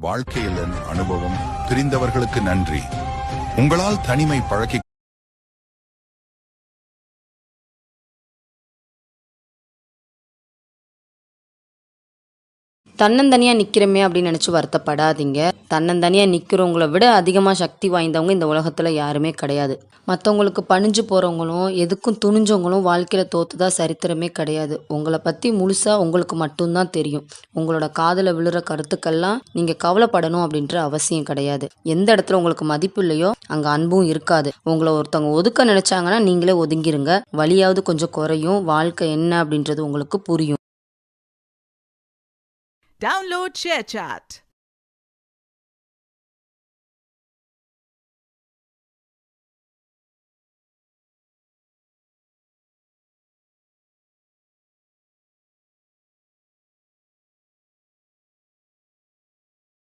வாழ்க்கையில் அனுபவம், பிரிந்தவர்களுக்கு நன்றி. உங்களால் தனிமை பழக்கி தன்னந்தனியாக நிற்கிறோமே அப்படின்னு நினச்சி வருத்தப்படாதீங்க. தன்னந்தனியாக நிற்கிறவங்கள விட அதிகமாக சக்தி வாய்ந்தவங்க இந்த உலகத்தில் யாருமே கிடையாது. மற்றவங்களுக்கு பணிஞ்சு போகிறவங்களும் எதுக்கும் துணிஞ்சவங்களும் வாழ்க்கையில் தோற்றுதா சரித்திரமே கிடையாது. உங்களை பற்றி முழுசாக உங்களுக்கு மட்டும்தான் தெரியும். உங்களோட காதில் விழுற கருத்துக்கள்லாம் நீங்கள் கவலைப்படணும் அப்படின்ற அவசியம் கிடையாது. எந்த இடத்துல உங்களுக்கு மதிப்பு இல்லையோ அங்கே அன்பும் இருக்காது. உங்களை ஒருத்தவங்க ஒதுக்க நினச்சாங்கன்னா நீங்களே ஒதுங்கிருங்க. வலியாவது கொஞ்சம் குறையும். வாழ்க்கை என்ன அப்படின்றது உங்களுக்கு புரியும். Download ShareChat.